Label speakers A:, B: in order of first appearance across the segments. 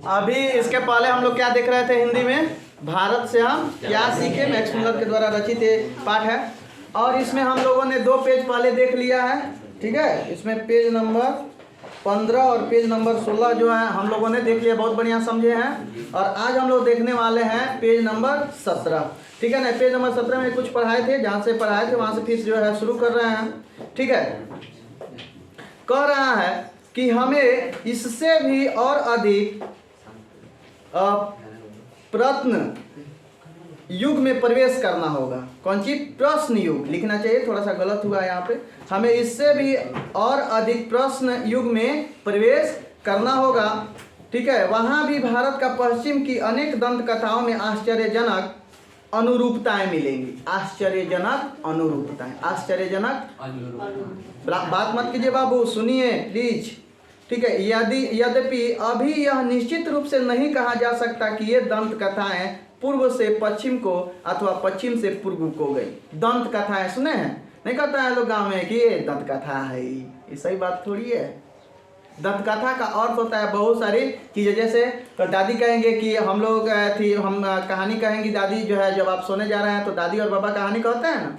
A: अभी इसके पहले हम लोग क्या देख रहे थे हिंदी में, भारत से हम क्या सीखे, मैक्स मुलर के द्वारा रचित पाठ है। और इसमें हम लोगों ने 2 पेज पहले देख लिया है, ठीक है। इसमें पेज नंबर 15 और पेज नंबर 16 जो है हम लोगों ने देख लिया, बहुत बढ़िया समझे हैं। और आज हम लोग देखने वाले हैं पेज नंबर 17, ठीक है ना। पेज नंबर 17 में कुछ पढ़ाए थे, जहाँ से पढ़ाए थे वहाँ से फिर जो है शुरू कर रहे हैं, ठीक है। कह रहा है कि हमें इससे भी और अधिक प्रश्न युग में प्रवेश करना होगा। कौन सी? प्रश्न युग लिखना चाहिए, थोड़ा सा गलत हुआ यहाँ पे। हमें इससे भी और अधिक प्रश्न युग में प्रवेश करना होगा, ठीक है। वहाँ भी भारत का पश्चिम की अनेक दंत कथाओं में आश्चर्यजनक अनुरूपताएं मिलेंगी। आश्चर्यजनक अनुरूपताएं, आश्चर्यजनक बात मत कीजिए बाबू, सुनिए प्लीज, ठीक है। यद्यपि अभी यह निश्चित रूप से नहीं कहा जा सकता कि ये दंत कथाएं पूर्व से पश्चिम को अथवा पश्चिम से पूर्व को गई। दंत कथाएं सुने हैं? नहीं कहता है लोग गांव में कि ये दंत कथा है, ये सही बात थोड़ी है। दंत कथा का अर्थ होता है बहुत सारी चीजें। जैसे तो दादी कहेंगे कि हम लोग हम कहानी कहेंगी, दादी जो है जब आप सोने जा रहे हैं तो दादी और बाबा कहानी कहते हैं ना,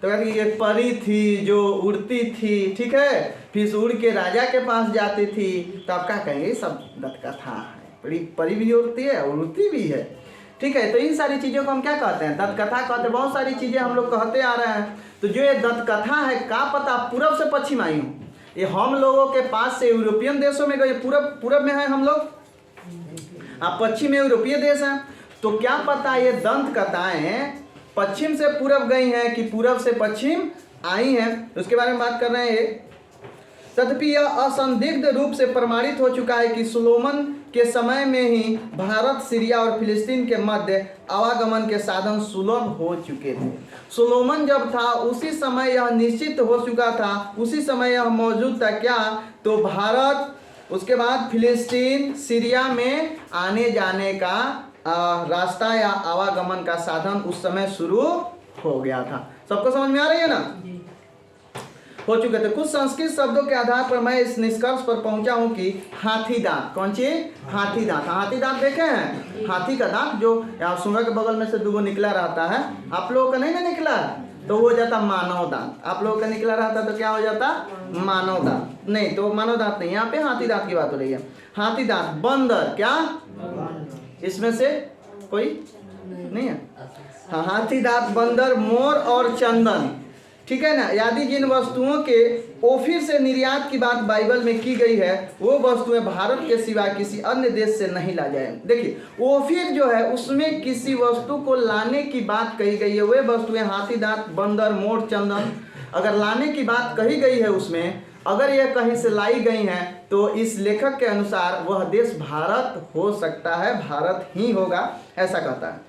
A: तो कहते हैं कि एक परी थी जो उड़ती थी, ठीक है, फिर उड़ के राजा के पास जाती थी, तो आप क्या कहेंगे? सब दंत कथा है। परी भी उड़ती है और उड़ती भी है, ठीक है। तो इन सारी चीज़ों को हम क्या कहते हैं? दंत कथा कहते हैं। बहुत सारी चीज़ें हम लोग कहते आ रहे हैं। तो जो ये दंत कथा है, क्या पता पूरब से पश्चिम आई हूँ, ये हम लोगों के पास से यूरोपियन देशों में गए, पूरब में है हम लोग, आप पश्चिम में यूरोपीय देश हैं। तो क्या पता ये दंत कथाएं पश्चिम से पूरब गई हैं कि पूरब से पश्चिम आई हैं, उसके बारे में बात कर रहे हैं। तथापि यह असंदिग्ध रूप से प्रमाणित हो चुका है कि सुलोमन के समय में ही भारत, सीरिया और फिलिस्तीन के मध्य आवागमन के साधन सुलभ हो चुके थे। सुलोमन जब था उसी समय यह निश्चित हो चुका था, उसी समय यह मौजूद था। क्या? तो भारत, उसके बाद फिलिस्तीन, सीरिया में आने जाने का रास्ता या आवागमन का साधन उस समय शुरू हो गया था। सबको समझ में आ रही है ना? हो चुके थे। कुछ संस्कृत शब्दों के आधार पर मैं इस निष्कर्ष पर पहुंचा हूं कि हाथी दांत, कौन सी? हाथी दांत। हाथी दांत देखे हैं? हाथी का दांत जो सुंगर के बगल में से 2 निकला रहता है, आप लोगों का नहीं ना निकला, तो वो हो जाता मानव दांत। आप लोगों का निकला रहता तो क्या हो जाता? मानव दांत। नहीं तो मानव दांत नहीं, यहाँ पे हाथी दांत की बात हो रही है। हाथी दांत। बंदर, क्या इसमें से कोई नहीं है? हाँ, हाथी दांत, बंदर, मोर और चंदन, ठीक है ना। यदि जिन वस्तुओं के ओफिर से निर्यात की बात बाइबल में की गई है, वो वस्तुएं भारत के सिवा किसी अन्य देश से नहीं ला जाए। देखिए, ओफिर जो है उसमें किसी वस्तु को लाने की बात कही गई है। वे वस्तुएं हाथी दांत, बंदर, मोर, चंदन, अगर लाने की बात कही गई है उसमें, अगर यह कहीं से लाई गई हैं, तो इस लेखक के अनुसार वह देश भारत हो सकता है, भारत ही होगा, ऐसा कहता है,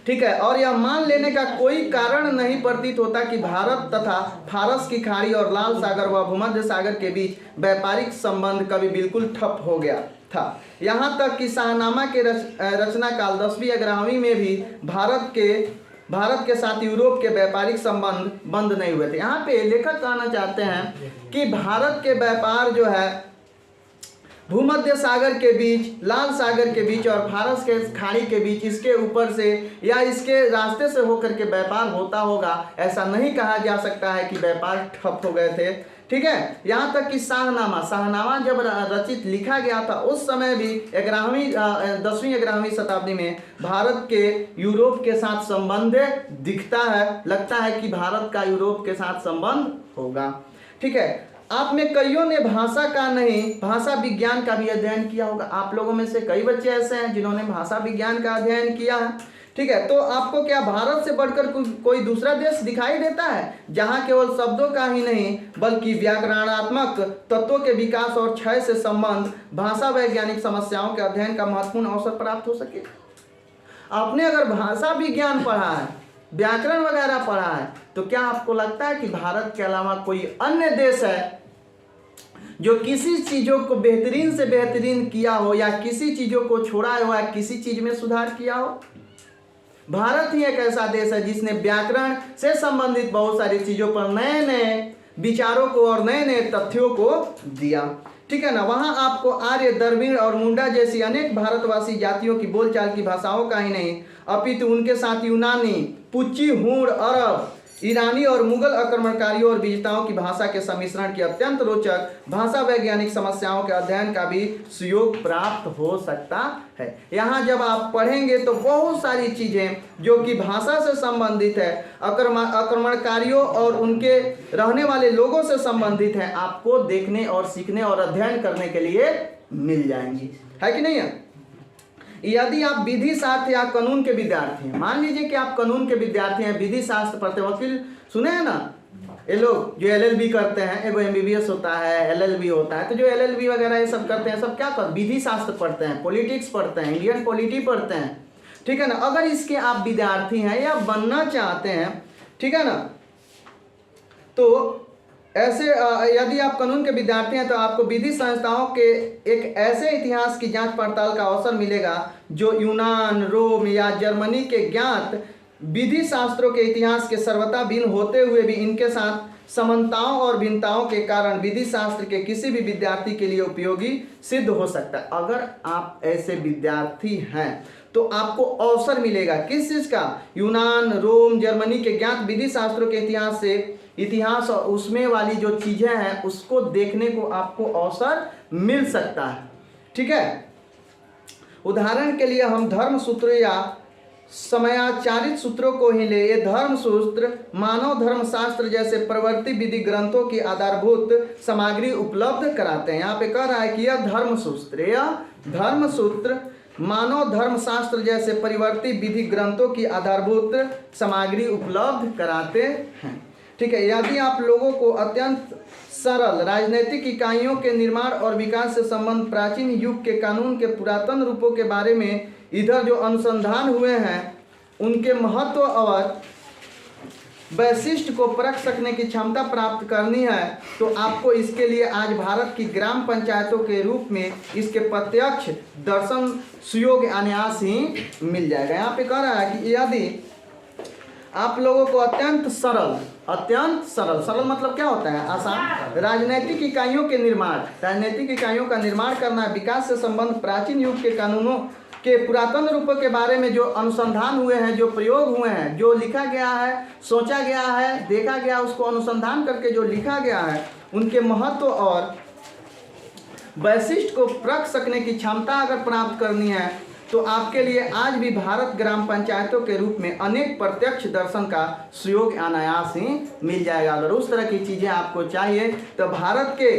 A: ठीक है। और यह मान लेने का कोई कारण नहीं प्रतीत होता कि भारत तथा फारस की खाड़ी और लाल सागर व भूमध्य सागर के बीच व्यापारिक संबंध कभी बिल्कुल ठप हो गया था। यहाँ तक कि शाहनामा के रचना काल 10वीं या 11वीं में भी भारत के साथ यूरोप के व्यापारिक संबंध बंद नहीं हुए थे। यहाँ पे लेखक कहना चाहते हैं कि भारत के व्यापार जो है भूमध्य सागर के बीच, लाल सागर के बीच और फारस के खाड़ी के बीच, इसके ऊपर से या इसके रास्ते से होकर के व्यापार होता होगा। ऐसा नहीं कहा जा सकता है कि व्यापार ठप हो गए थे, ठीक है। यहाँ तक कि शाहनामा जब रचित लिखा गया था उस समय भी 10वीं 11वीं शताब्दी में भारत के यूरोप के साथ संबंध दिखता है, लगता है कि भारत का यूरोप के साथ संबंध होगा, ठीक है। आप में कईयों ने भाषा का नहीं, भाषा विज्ञान का भी अध्ययन किया होगा। आप लोगों में से कई बच्चे ऐसे हैं जिन्होंने भाषा विज्ञान का अध्ययन किया है, ठीक है। तो आपको क्या भारत से बढ़कर कोई दूसरा देश दिखाई देता है जहां केवल शब्दों का ही नहीं बल्कि व्याकरणात्मक तत्वों के विकास और क्षय से संबंध भाषा वैज्ञानिक समस्याओं के अध्ययन का महत्वपूर्ण अवसर प्राप्त हो सके? आपने अगर भाषा विज्ञान पढ़ा है, व्याकरण वगैरह पढ़ा है, तो क्या आपको लगता है कि भारत के अलावा कोई अन्य देश है जो किसी चीजों को बेहतरीन से बेहतरीन किया हो या किसी चीजों को छोड़ा हो या किसी चीज में सुधार किया हो? भारत ही एक ऐसा देश है जिसने व्याकरण से संबंधित बहुत सारी चीजों पर नए नए विचारों को और नए नए तथ्यों को दिया, ठीक है ना। वहाँ आपको आर्य, द्रविड़ और मुंडा जैसी अनेक भारतवासी जातियों की बोलचाल की भाषाओं का ही नहीं अपितु उनके साथ यूनानी, पुच्ची, हूण, अरब, ईरानी और मुगल आक्रमणकारियों और विजेताओं की भाषा के सम्मिश्रण की अत्यंत रोचक भाषा वैज्ञानिक समस्याओं के अध्ययन का भी सुयोग प्राप्त हो सकता है। यहाँ जब आप पढ़ेंगे तो बहुत सारी चीजें जो कि भाषा से संबंधित है, आक्रमणकारियों और उनके रहने वाले लोगों से संबंधित है, आपको देखने और सीखने और अध्ययन करने के लिए मिल जाएंगी, है कि नहीं है। यदि आप विधि शास्त्र या कानून के विद्यार्थी हैं, मान लीजिए कि आप कानून के विद्यार्थी हैं, विधि शास्त्र पढ़ते, वकील सुने हैं ना, ये लोग जो LLB करते हैं, एगो MBBS होता है, LLB होता है, तो जो LLB वगैरह ये सब करते हैं, सब क्या कर विधि शास्त्र पढ़ते हैं, पॉलिटिक्स पढ़ते हैं, इंडियन पॉलिटी पढ़ते हैं, ठीक है ना। अगर इसके आप विद्यार्थी हैं या बनना चाहते हैं, ठीक है ना, तो ऐसे यदि आप कानून के विद्यार्थी हैं तो आपको विधि संस्थाओं के एक ऐसे इतिहास की जांच पड़ताल का अवसर मिलेगा जो यूनान, रोम या जर्मनी के ज्ञात विधि शास्त्रों के इतिहास के सर्वथा भिन्न होते हुए भी इनके साथ समानताओं और भिन्नताओं के कारण विधि शास्त्र के किसी भी विद्यार्थी के लिए उपयोगी सिद्ध हो सकता है। अगर आप ऐसे विद्यार्थी हैं तो आपको अवसर मिलेगा किस चीज़ का, यूनान, रोम, जर्मनी के ज्ञात विधि शास्त्रों के इतिहास और उसमें वाली जो चीज़ें हैं उसको देखने को आपको अवसर मिल सकता है, ठीक है। उदाहरण के लिए हम धर्म सूत्र या समयाचारित सूत्रों को ही ले। ये धर्म सूत्र मानव धर्मशास्त्र जैसे प्रवृत्ति विधि ग्रंथों की आधारभूत सामग्री उपलब्ध कराते हैं। यहाँ पे कह रहा है कि यह धर्म सूत्र मानव धर्मशास्त्र जैसे परिवर्ती विधि ग्रंथों की आधारभूत सामग्री उपलब्ध कराते हैं, ठीक है। यदि आप लोगों को अत्यंत सरल राजनीतिक इकाइयों के निर्माण और विकास से संबंध प्राचीन युग के कानून के पुरातन रूपों के बारे में इधर जो अनुसंधान हुए हैं उनके महत्व और वैशिष्ट को परख सकने की क्षमता प्राप्त करनी है तो आपको इसके लिए आज भारत की ग्राम पंचायतों के रूप में इसके प्रत्यक्ष दर्शन सुयोग अनायास ही मिल जाएगा। यहाँ पे कह रहा है कि यदि आप लोगों को अत्यंत सरल सरल मतलब क्या होता है, आसान राजनीतिक इकाइयों का निर्माण करना है, विकास से संबंध प्राचीन युग के कानूनों के पुरातन रूपों के बारे में जो अनुसंधान हुए हैं, जो प्रयोग हुए हैं, जो लिखा गया है, सोचा गया है, देखा गया, उसको अनुसंधान करके जो लिखा गया है, उनके महत्व और वैशिष्ट को परख सकने की क्षमता अगर प्राप्त करनी है तो आपके लिए आज भी भारत ग्राम पंचायतों के रूप में अनेक प्रत्यक्ष दर्शन का सुयोग अनायास ही मिल जाएगा। अगर उस तरह की चीज़ें आपको चाहिए तो भारत के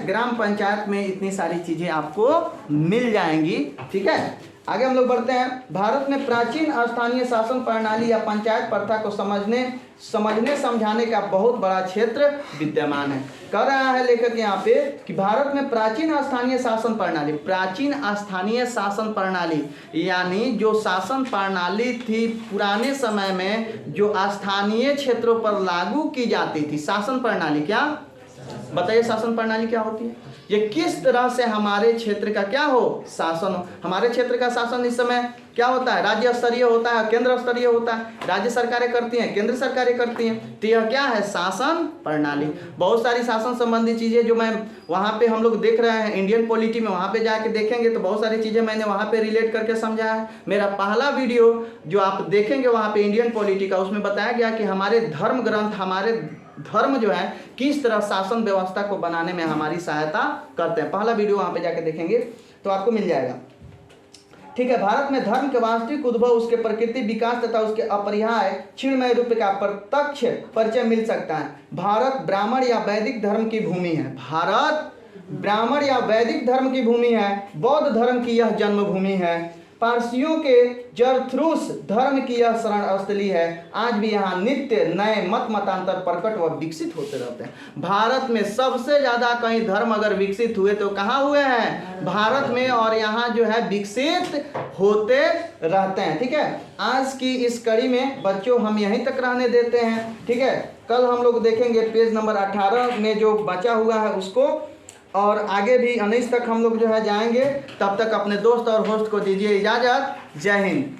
A: ग्राम पंचायत में इतनी सारी चीज़ें आपको मिल जाएंगी, ठीक है। आगे हम लोग बढ़ते हैं। भारत में प्राचीन स्थानीय शासन प्रणाली या पंचायत प्रथा को समझने समझाने का बहुत बड़ा क्षेत्र विद्यमान है। कह रहा है लेखक यहाँ पे कि भारत में प्राचीन स्थानीय शासन प्रणाली यानी जो शासन प्रणाली थी पुराने समय में जो स्थानीय क्षेत्रों पर लागू की जाती थी, शासन प्रणाली क्या बताइए, शासन प्रणाली क्या होती है, ये किस तरह से हमारे क्षेत्र का क्या हो शासन हो। हमारे क्षेत्र का शासन इस समय क्या होता है, राज्य स्तरीय होता है, केंद्र स्तरीय होता है, राज्य सरकारें करती हैं, केंद्र सरकारें करती हैं, तो यह क्या है शासन प्रणाली। बहुत सारी शासन संबंधी चीज़ें जो मैं वहाँ पे हम लोग देख रहे हैं इंडियन पॉलिटी में, वहाँ पे जाके देखेंगे तो बहुत सारी चीज़ें मैंने वहाँ पे रिलेट करके समझा है। मेरा पहला वीडियो जो आप देखेंगे वहाँ पे इंडियन पॉलिटी का, उसमें बताया गया कि हमारे धर्म ग्रंथ, हमारे धर्म जो है किस तरह शासन व्यवस्था को बनाने में हमारी सहायता करते हैं। पहला वीडियो वहाँ पे जाके देखेंगे तो आपको मिल जाएगा, ठीक है। भारत में धर्म के वास्तविक उद्भव, उसके प्रकृति, विकास तथा उसके अपरिहार्य क्षीणमय रूप का प्रत्यक्ष परिचय मिल सकता है। भारत ब्राह्मण या वैदिक धर्म की भूमि है। भारत ब्राह्मण या वैदिक धर्म की भूमि है। बौद्ध धर्म की यह जन्मभूमि है। पारसियों के जरथ्रुस धर्म की यह शरण स्थली है। आज भी यहाँ नित्य नए मतांतर प्रकट व विकसित होते रहते हैं। भारत में सबसे ज्यादा कहीं धर्म अगर विकसित हुए तो कहाँ हुए हैं, भारत में, और यहाँ जो है विकसित होते रहते हैं, ठीक है। आज की इस कड़ी में बच्चों हम यहीं तक रहने देते हैं, ठीक है। कल हम लोग देखेंगे पेज नंबर 18 में जो बचा हुआ है उसको, और आगे भी 19 तक हम लोग जो है जाएंगे। तब तक अपने दोस्त और होस्ट को दीजिए इजाज़त। जय हिंद।